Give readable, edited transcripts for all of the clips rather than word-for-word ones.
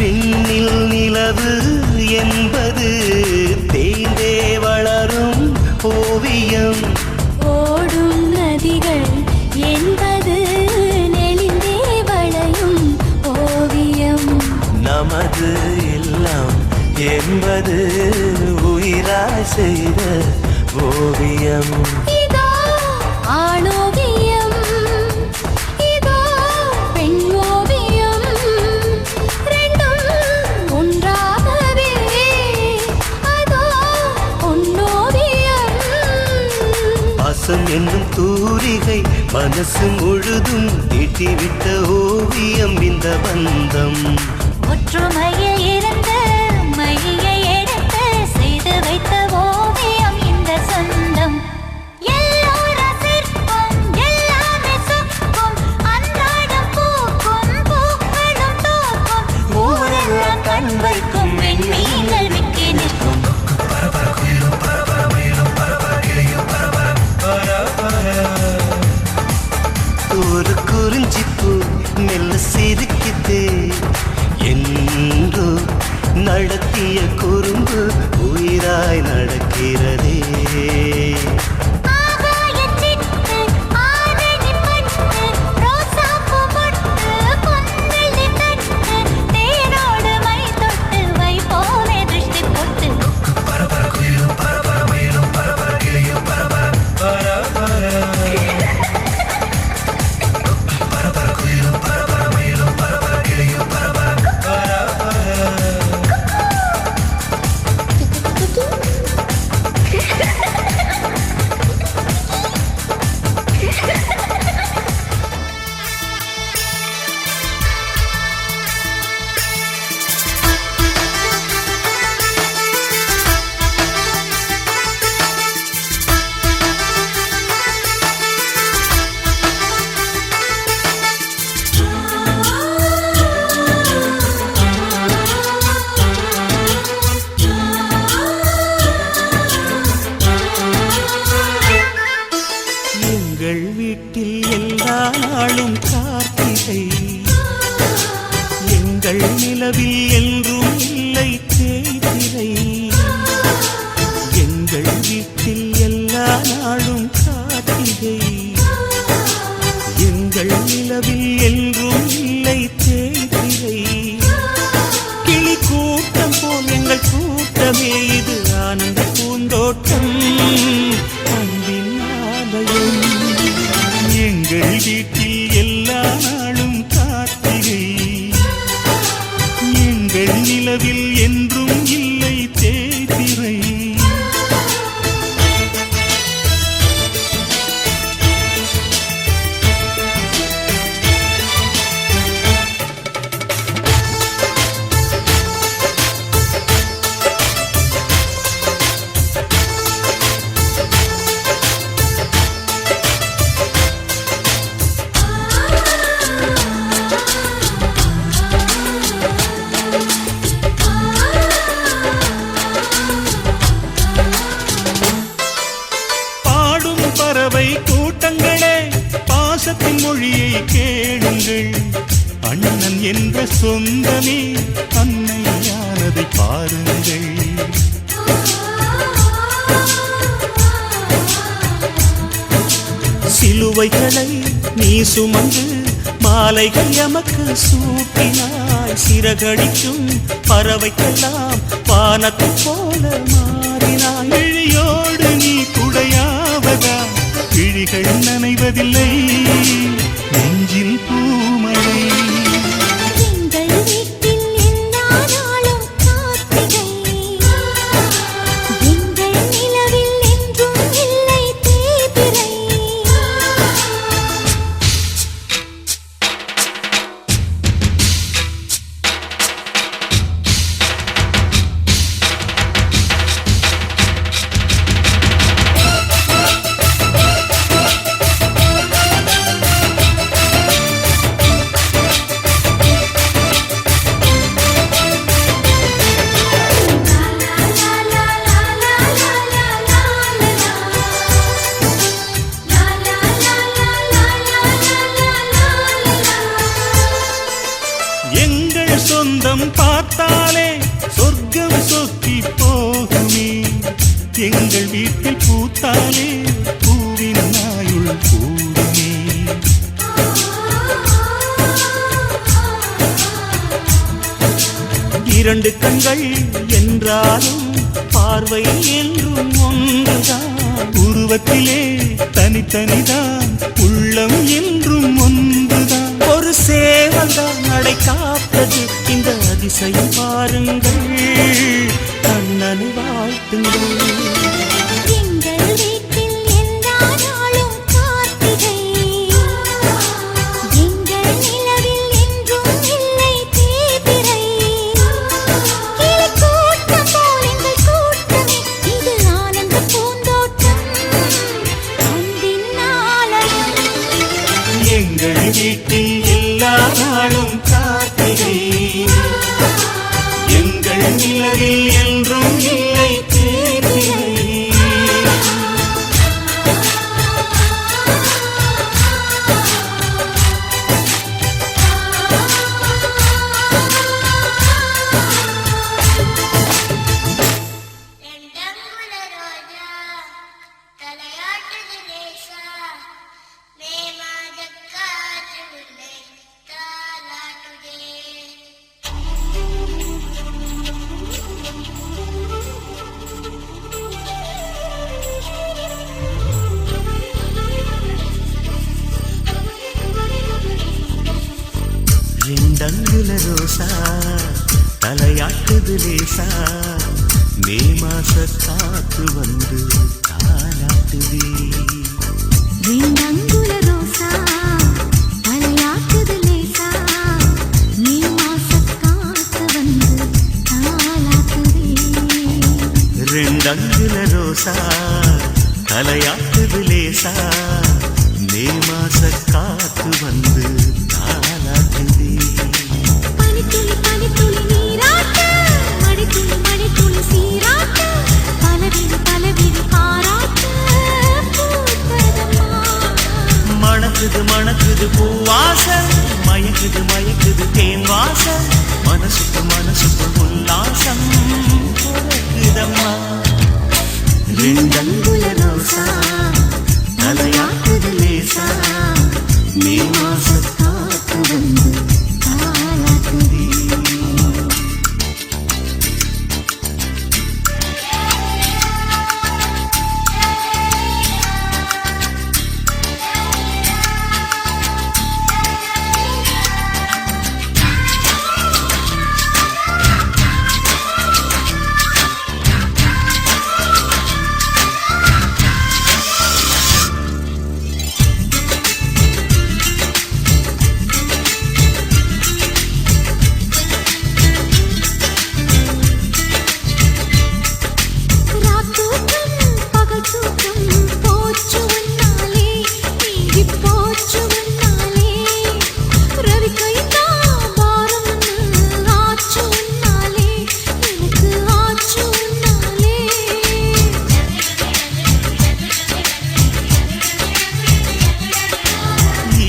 விண்ணில் நிலவு என்பது தேய்ந்தே வளரும் ஓவியம். ஓடும் நதிகள் என்பது நெளிந்தே வளையும் ஓவியம். நமது எல்லாம் என்பது உயிராய் செய்த ஓவியம். இதோ ஆணோவியம், இதோ பெண் ஓவியம், ரெண்டும் ஒன்றாகவே அதோ பொன்னோவியம். பாசம் என்னும் தூரிகை மனசு முழுதும் தீட்டிவிட்ட ஓவியம் இந்த பந்தம். ஒற்றுமையில் இருந்த மையை எடுத்து செய்து வைத்த ஓவியம் இந்த சொந்தம். எல்லோரும் சிற்பம் எல்லாமே சொக்கும், அன்றாடம் பூக்கும் பூக்களும் தோக்கும், ஊரெல்லாம் கண் வைக்கும் வெண்மீன்கள் விக்கி நிற்கும். ஒரு குறிஞ்சிப்பூ மெல்ல சிரிக்குது என்றோ நடத்திய குறும்பு உயிராய் நடக்கிறதே. எங்கள் வீட்டில் எல்லா நாளும் கார்த்திகை, எங்கள் நிலவில் என்றும் இல்லை தேய்திரை. எங்கள் வீட்டில் எல்லா நாளும் கார்த்திகை, எங்கள் நிலவில் என்றும் இல்லை தேய்திரை. கிளி கூட்டம் போல் எங்கள் கூட்டமே இது ஆனந்த பூந்தோட்டம் அன்பின் ஆலயம். எங்கள் வீட்டில் எல்லா நாளும் கார்த்திகை, எங்கள் நிலவில் என்றும் இல்லை தேய்திரை. பறவை கூட்டங்களே பாசத்தின் மொழியை கேளுங்கள். அண்ணன் என்ற சொந்தமே அன்னையானதை பாருங்கள். சிலுவைகளை நீ சுமந்து மாலைகள் எமக்கு சூட்டினாய். சிறகடிக்கும் பறவைக்கெல்லாம் வானத்தை போல மாறினாய். விழியோடு நீ குடையாவதா விழிகள் நனைவதில்லை நெஞ்சில் பூமழை. சொந்தம் பார்த்தாலே சொர்க்கம் சொத்தி போகுமே. எங்கள் வீட்டில் பூத்தாலே பூவின் நாயுள் கூடுமே. இரண்டு கண்கள் என்றாலும் பார்வை என்றும் ஒன்றுதான். உருவத்திலே தனித்தனிதான், உள்ளம் என்றும் ஒன்றுதான். ஒரு சேவல்தான் நடை காப்பது, இந்த அதிசயம் பாருங்கள், கண்ணனை வாழ்த்துங்கள். எங்கள் வீட்டில் எல்லா நாளும் கார்த்திகை, எங்கள் நிலவில் என்றும் இல்லை தேய்பிறை. கிளிக்கூட்டம் போல் எங்கள் கூட்டமே, இது ஆனந்த பூந்தோட்டம், அன்பின் ஆலயம். எங்கள் வீட்டில் எல்லா நாளும் கார்த்திகை, எங்கள் நிலவில் என்றும் இல்லை தேய்பிறை. ரெண்டங்குல ரோசா தலையாட்டுது லேசா, மே மாச காத்து வந்து தாலாட்டுதே. ரெண்டங்குல ரோசா தலையாட்டுது லேசா, மே மாச காத்து வந்து தாலாட்டுதே. ரெண்டங்குல ரோசா தலையாட்டுது லேசா, மே மாச காத்து வந்து தாலாட்டுதே. பனித்துளி பனித்துளி நீராட்ட, மடித்துளி மடித்துளி சீராட்ட, பலவிழி பலவிழி பாராட்ட பூத்ததம்மா. மணக்குது மணக்குது பூவாசம், மயக்குது மயக்குது தேன் வாசம், மனசுக்கு மனசுக்கு உல்லாசம் பிறக்குதம்மா. ரெண்டங்குல ரோசா தலையாட்டுது லேசா, மே மாச காத்து வந்து தாலாட்டுதே.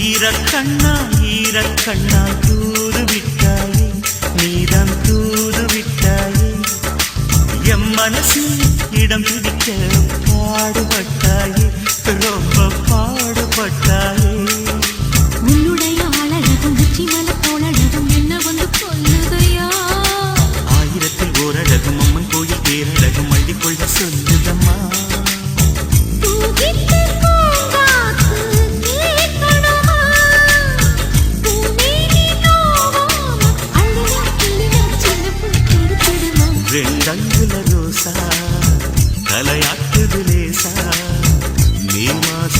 ஈரக்கண்ணா ஈரக்கண்ணா தூது விட்டாயே, நீதான் தூது விட்டாயே. எம் மனசில் இடம் பிடிக்க பாடுபட்டாயே, ரொம்ப பாடுபட்டாயே. உன்னுடைய அழகும் உச்சி மலை போலழகும் என்ன வந்து கொல்லுதையா. ஆயிரத்தில் ஓரழகும் அம்மன் கோயில் பேரழகும் அள்ளிக்கொள்ள சொல்லுதம்மா. பூவிட்டு பூங்காத்து கேட்கணுமா, பூமேனி நோவாம அள்ளினா கிள்ளினா சின்ன பூ கொடுத்துடுமா. ரெண்டங்குல ரோசா தலையாட்டுது லேசா, மே மாச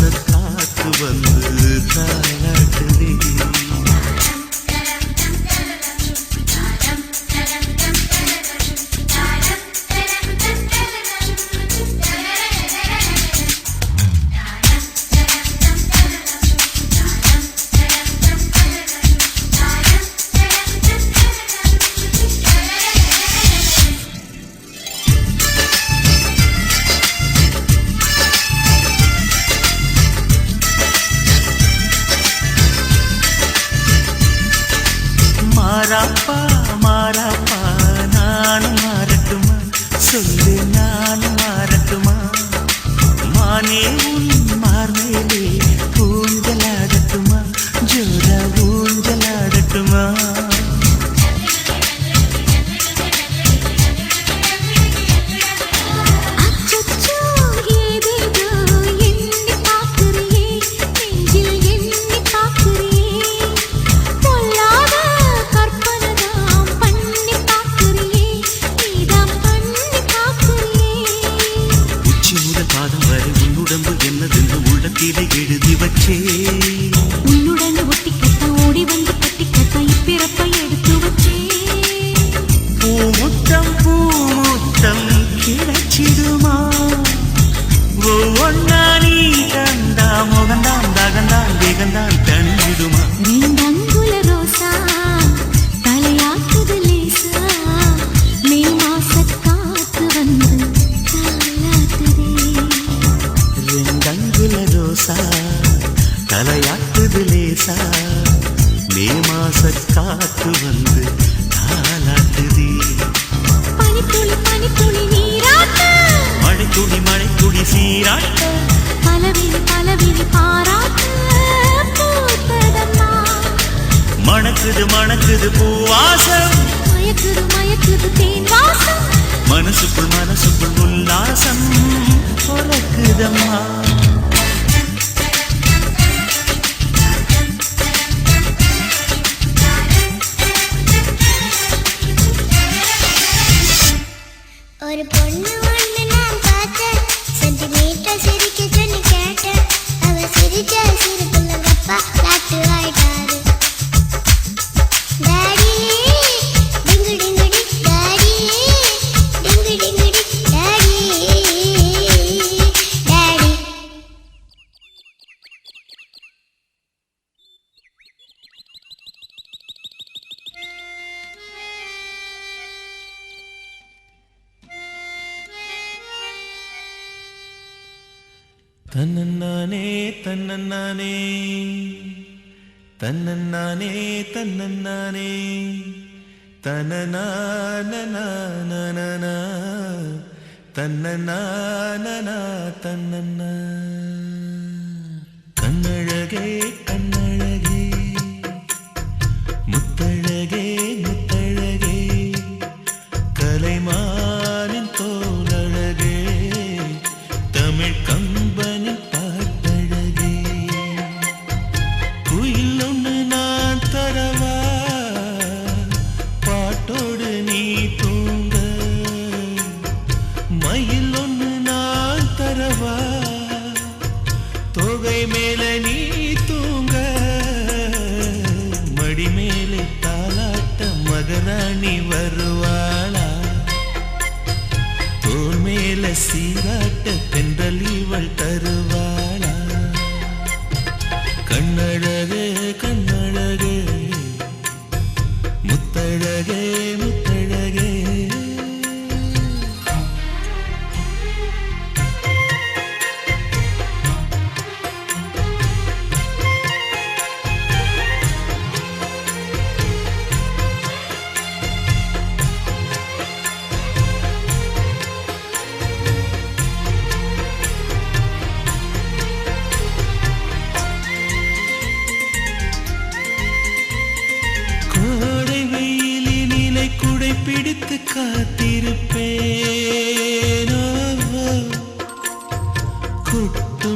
மாறாப்பா மாறாப்பா நானும் மாறட்டுமா சொல்லு நானும் மாறட்டுமா மானே உன் மார்மேலே ஊஞ்சலாடட்டுமா ஜோரா ஊஞ்சலாடட்டுமா அச்சச்சோ ஏதேதோ எண்ணி பார்க்கிறியே நெஞ்சில் எண்ணி பார்க்கிறியே பொல்லாத கற்பனைதாம் பண்ணி பார்க்கிறியே நீதாம் பண்ணி பார்க்கிறியே உச்சி முதல் பாதம் வரை உன்னுடம்பு என்னதென்று உள்ளத்திலே எழுதி வச்சே உன்னுடன் ஒட்டிக்கத்தான் ஓடி வந்து கட்டிக்கத்தான் இப்பிறப்பை எடுத்து வச்சே பூமுத்தம் கிடைச்சிடுமா ஒவ்வொன்னா நீ கண்டா முகந்தான் தகந்தான் தேகந்தான் தணிஞ்சிடுமா ரெண்டங்குல ரோசா தலையாக்குது லேசா மே மாசக் காத்து வந்து தாலாட்டுதே ரெண்டங்குல ரோசா தலையாட்டுது லேசா மே மாச காத்து வந்து தாலாட்டுதே பனித்துளி நீராட்ட மழைத்துளி சீராட்ட பலவிழி பாராட்ட பூத்ததம்மா மணக்குது பூவாசம் மயக்குது தேன் வாசம் மனசுக்குள் உல்லாசம் பொறக்குதம்மா ஒரு பொண்ணு ஒண்ணு நான் பார்த்தேன் சென்டிமீட்டர் சிரிக்க சொல்லி கேட்டேன் அவ சிரிச்ச சிரிப்புல அப்பா லாட்டு ஆயிட்டாரு டாடி டிங்கு டிங்குடி டாடி டிங்கு டிங்குடி டாடி டாடி தன்னன்னானே தன்னன்னானே தன்னன்னானே தன்னன்னானே தன்னனானனானனா தன்னனானனா தன்னன்னா கண்ணழகே கண்ணழகே முத்தழகே முத்தழகே கலைமானின் தோலழகே தமிழ் கம்பனின் பாட்டழகே குயில் ஒன்று நான் தரவா பாட்டோடு நீ தூங்க மயில் ஒன்று நான் தரவா தொகை மேல நீ தூங்க மடி மேலே தாலாட்ட மகராணி வருவாளா தோல் மேல சீராட்ட தென்றல் இவள் தருவாளா கண்ணழகே கண்ணழகே முத்தழகே முத்தழகே கோடை வெயிலினிலை குடை பிடித்து காத்திருப்பேனோ குட்டு